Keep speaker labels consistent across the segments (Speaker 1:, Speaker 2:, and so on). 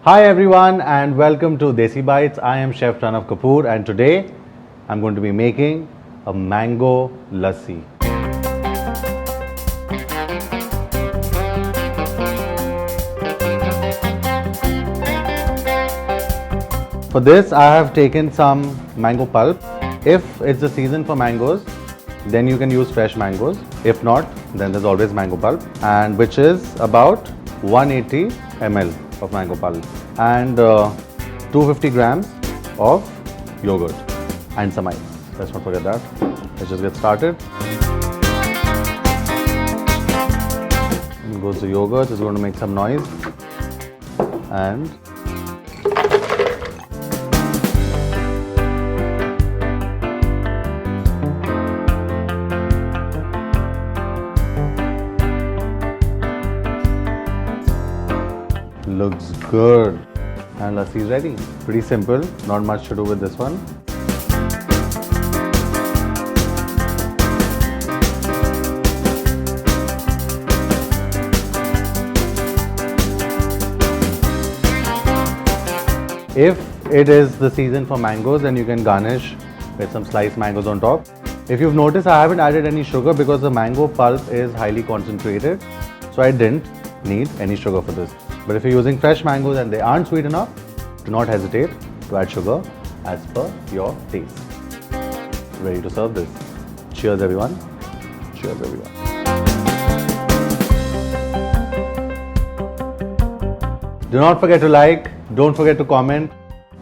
Speaker 1: Hi everyone and welcome to Desi Bites. I am Chef Pranav Kapoor and today I'm going to be making a mango lassi. For this I have taken some mango pulp. If it's the season for mangoes, then you can use fresh mangoes. If not, then there's always mango pulp, and which is about 180 ml of mango pulp and 250 grams of yogurt and some ice. Let's not forget that. Let's just get started. In goes the yogurt. It's going to make some noise and looks good. And lassi is ready. Pretty simple, not much to do with this one. If it is the season for mangoes, then you can garnish with some sliced mangoes on top. If you've noticed, I haven't added any sugar because the mango pulp is highly concentrated, so I didn't need any sugar for this. But if you're using fresh mangoes and they aren't sweet enough, do not hesitate to add sugar as per your taste. Ready to serve this. Cheers everyone. Cheers everyone. Do not forget to like, don't forget to comment,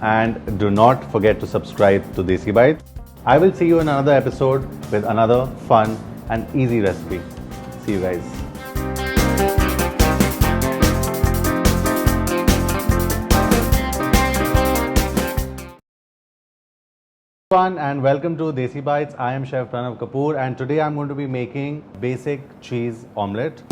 Speaker 1: and do not forget to subscribe to Desi Bites. I will see you in another episode with another fun and easy recipe. See you guys. Everyone and welcome to Desi Bites. I am Chef Pranav Kapoor and today I'm going to be making basic cheese omelette.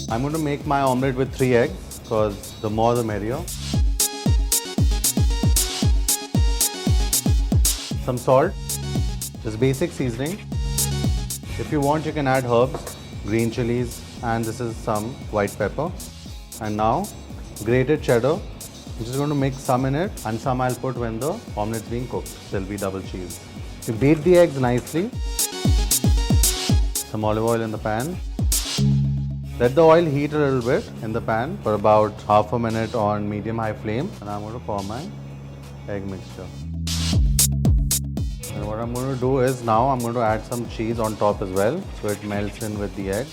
Speaker 1: I'm going to make my omelette with 3 eggs because the more the merrier. Some salt, just basic seasoning. If you want, you can add herbs, green chilies, and this is some white pepper. And now grated cheddar. I'm just going to mix some in it and some I'll put when the omelette is being cooked. There'll be double cheese. You beat the eggs nicely. Some olive oil in the pan. Let the oil heat a little bit in the pan for about half a minute on medium-high flame. And I'm going to pour my egg mixture. And what I'm going to do is now I'm going to add some cheese on top as well so it melts in with the egg.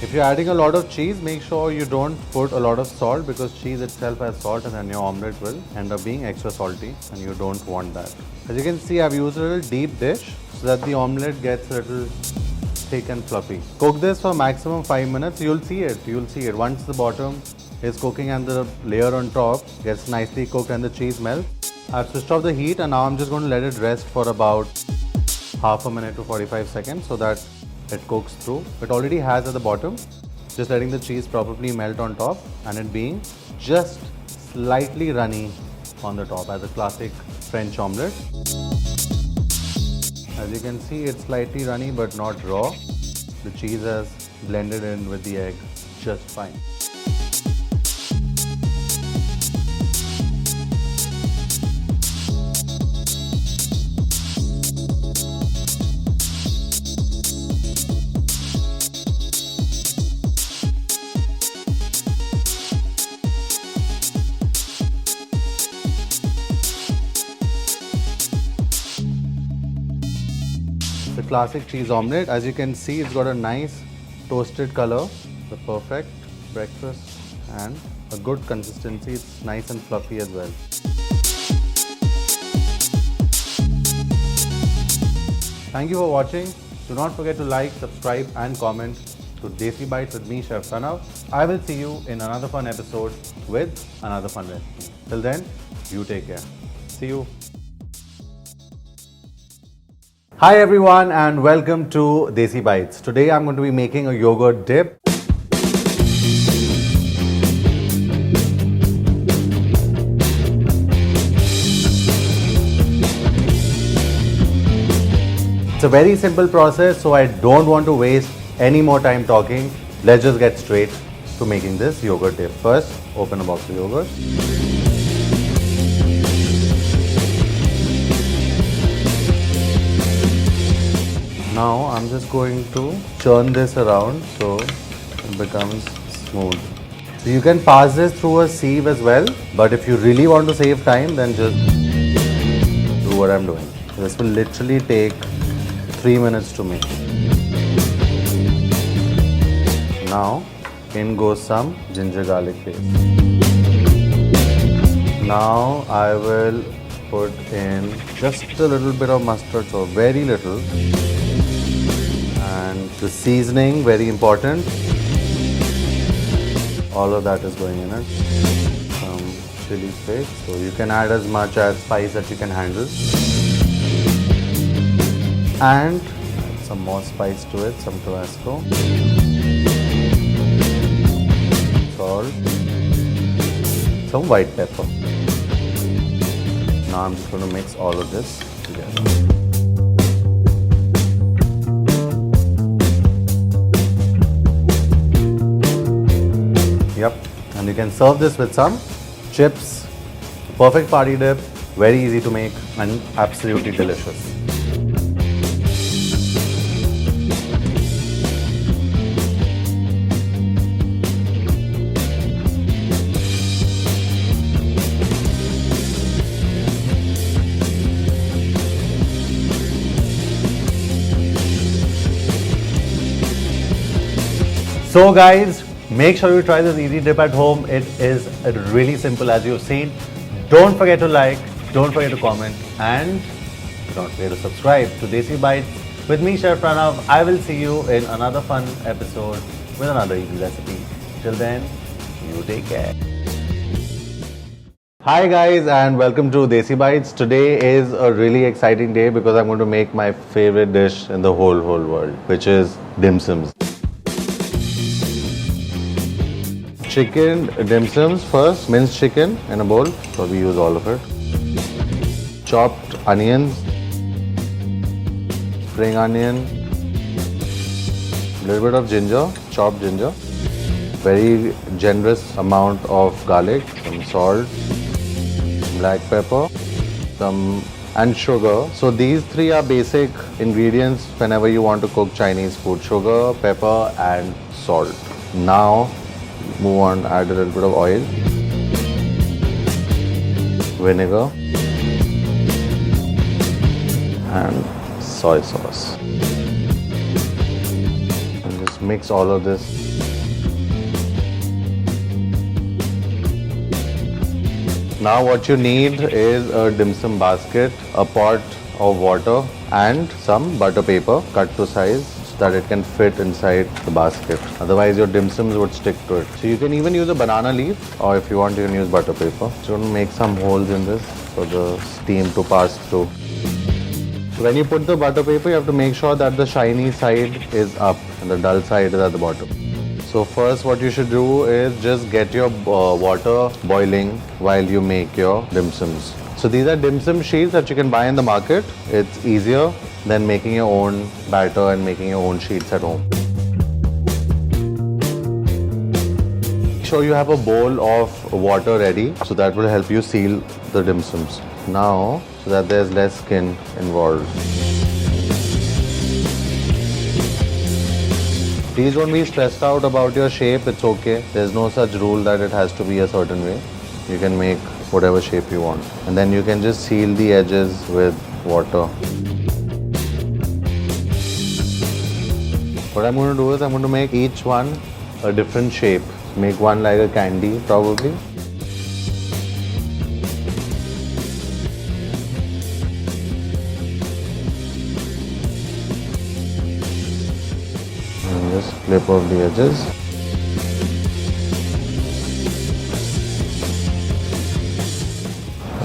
Speaker 1: If you're adding a lot of cheese, make sure you don't put a lot of salt because cheese itself has salt and then your omelette will end up being extra salty and you don't want that. As you can see, I've used a little deep dish so that the omelette gets a little thick and fluffy. Cook this for maximum 5 minutes. You'll see it. Once the bottom is cooking and the layer on top gets nicely cooked and the cheese melts. I've switched off the heat and now I'm just going to let it rest for about half a minute to 45 seconds so that it cooks through. It already has at the bottom, just letting the cheese probably melt on top and it being just slightly runny on the top as a classic French omelette. As you can see, it's slightly runny but not raw. The cheese has blended in with the egg just fine. The classic cheese omelette, as you can see, it's got a nice toasted color, the perfect breakfast and a good consistency. It's nice and fluffy as well. Thank you for watching. Do not forget to like, subscribe and comment to Desi Bites with me, Chef Pranav. I will see you in another fun episode with another fun recipe. Till then, you take care. See you. Hi everyone and welcome to Desi Bites. Today I'm going to be making a yogurt dip. It's a very simple process, so I don't want to waste any more time talking. Let's just get straight to making this yogurt dip. First, open a box of yogurt. Now I'm just going to churn this around so it becomes smooth. So you can pass this through a sieve as well, but if you really want to save time, then just do what I'm doing. This will literally take 3 minutes to make. Now in goes some ginger garlic paste. Now I will put in just a little bit of mustard, so very little. And the seasoning, very important. All of that is going in it. Some chili flakes. So you can add as much as spice that you can handle. And some more spice to it, some Tabasco. Salt. Some white pepper. Now I'm just going to mix all of this together. Yep, and you can serve this with some chips. Perfect party dip, very easy to make and absolutely delicious. So guys, make sure you try this easy dip at home. It is really simple as you've seen. Don't forget to like, don't forget to comment, and don't forget to subscribe to Desi Bites with me, Chef Pranav. I will see you in another fun episode with another easy recipe. Till then, you take care. Hi guys, and welcome to Desi Bites. Today is a really exciting day because I'm going to make my favorite dish in the whole world, which is dim sums. Chicken dim sums first, minced chicken in a bowl, so we use all of it. Chopped onions, spring onion, little bit of ginger, chopped ginger, very generous amount of garlic, some salt, black pepper, and sugar. So these three are basic ingredients whenever you want to cook Chinese food: sugar, pepper, and salt. Now move on, add a little bit of oil, vinegar, and soy sauce. And just mix all of this. Now what you need is a dim sum basket, a pot of water, and some butter paper cut to size, that it can fit inside the basket. Otherwise your dim sums would stick to it. So you can even use a banana leaf, or if you want you can use butter paper. So you want to make some holes in this for the steam to pass through. So when you put the butter paper, you have to make sure that the shiny side is up and the dull side is at the bottom. So first what you should do is just get your water boiling while you make your dim sums. So these are dim sum sheets that you can buy in the market. It's easier than making your own batter and making your own sheets at home. Make sure you have a bowl of water ready, so that will help you seal the dim sums. Now, so that there's less skin involved. Please don't be stressed out about your shape, it's okay. There's no such rule that it has to be a certain way. You can make whatever shape you want. And then you can just seal the edges with water. What I'm going to do is I'm going to make each one a different shape. Make one like a candy probably. And just flip off the edges.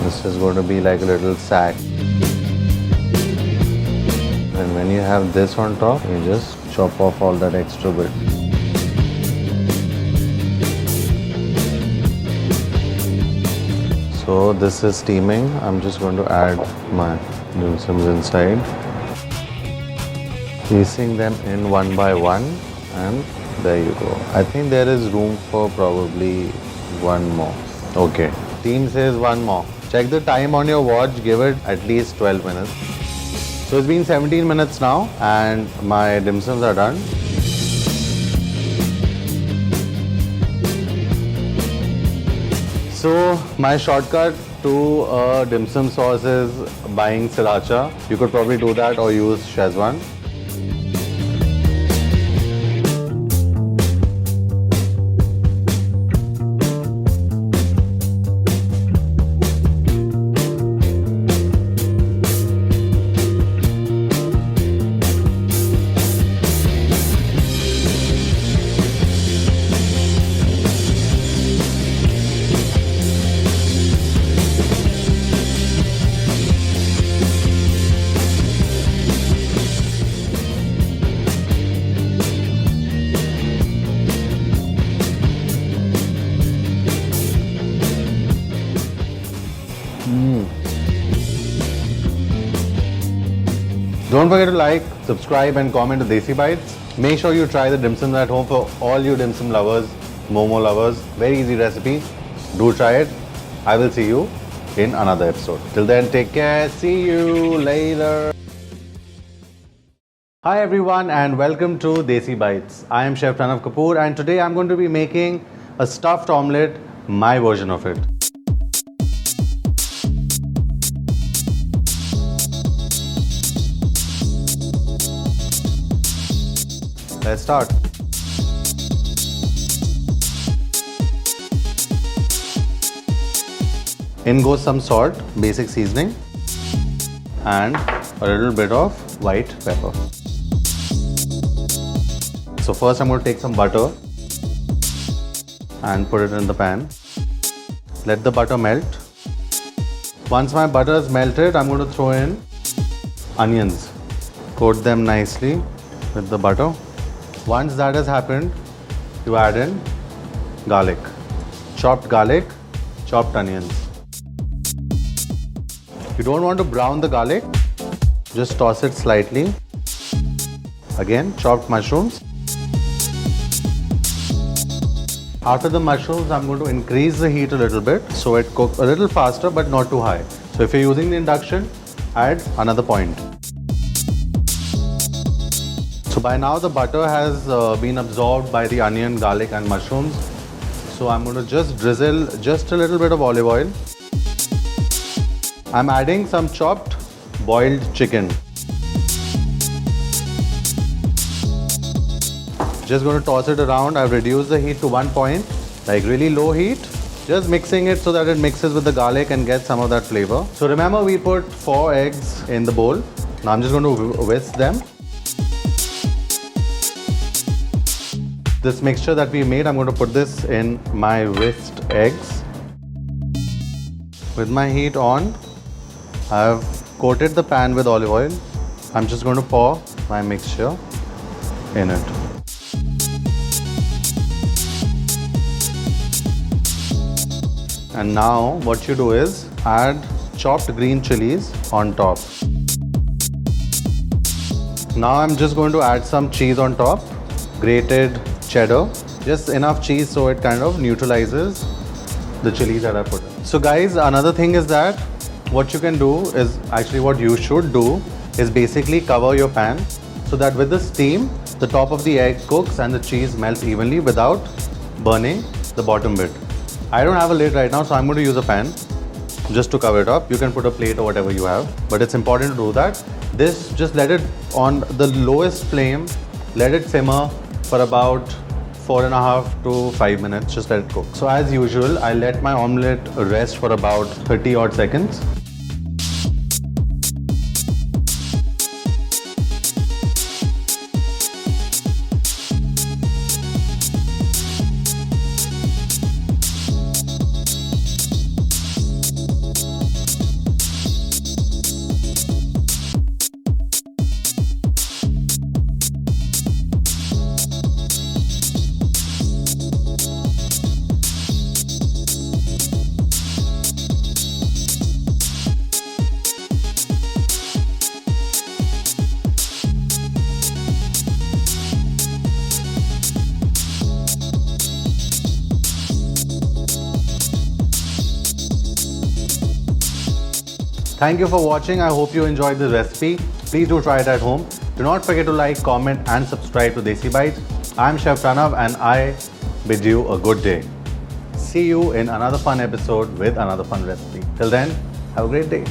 Speaker 1: This is going to be like a little sack. And when you have this on top, you just chop off all that extra bit. So this is steaming. I'm just going to add my dim sums inside. Piecing them in one by one, and there you go. I think there is room for probably one more. Okay, team says one more. Check the time on your watch, give it at least 12 minutes. So it's been 17 minutes now and my dim sums are done. So my shortcut to dim sum sauce is buying sriracha. You could probably do that or use Szechuan. Don't forget to like, subscribe and comment to Desi Bites. Make sure you try the dim sums at home for all you dim sum lovers, momo lovers. Very easy recipe. Do try it. I will see you in another episode. Till then, take care. See you later. Hi everyone and welcome to Desi Bites. I am Chef Pranav Kapoor and today I'm going to be making a stuffed omelette, my version of it. Let's start. In goes some salt, basic seasoning, and a little bit of white pepper. So first I'm going to take some butter and put it in the pan. Let the butter melt. Once my butter is melted, I'm going to throw in onions. Coat them nicely with the butter. Once that has happened, you add in garlic, chopped onions. You don't want to brown the garlic, just toss it slightly. Again, chopped mushrooms. After the mushrooms, I'm going to increase the heat a little bit so it cooks a little faster but not too high. So if you're using the induction, add another point. So by now the butter has been absorbed by the onion, garlic and mushrooms. So I'm going to just drizzle just a little bit of olive oil. I'm adding some chopped boiled chicken. Just going to toss it around. I've reduced the heat to 1 point, like really low heat. Just mixing it so that it mixes with the garlic and gets some of that flavor. So remember we put 4 eggs in the bowl. Now I'm just going to whisk them. This mixture that we made, I'm going to put this in my whisked eggs. With my heat on, I've coated the pan with olive oil. I'm just going to pour my mixture in it. And now what you do is add chopped green chilies on top. Now I'm just going to add some cheese on top, grated cheddar, just enough cheese so it kind of neutralizes the chilies that I put in. So guys, another thing is that what you can do is, actually what you should do is basically cover your pan so that with the steam, the top of the egg cooks and the cheese melts evenly without burning the bottom bit. I don't have a lid right now, so I'm going to use a pan just to cover it up. You can put a plate or whatever you have, but it's important to do that. This, just let it on the lowest flame, let it simmer for about 4.5 to 5 minutes, just let it cook. So as usual, I let my omelette rest for about 30 odd seconds. Thank you for watching. I hope you enjoyed this recipe. Please do try it at home. Do not forget to like, comment and subscribe to Desi Bites. I'm Chef Pranav and I bid you a good day. See you in another fun episode with another fun recipe. Till then, have a great day.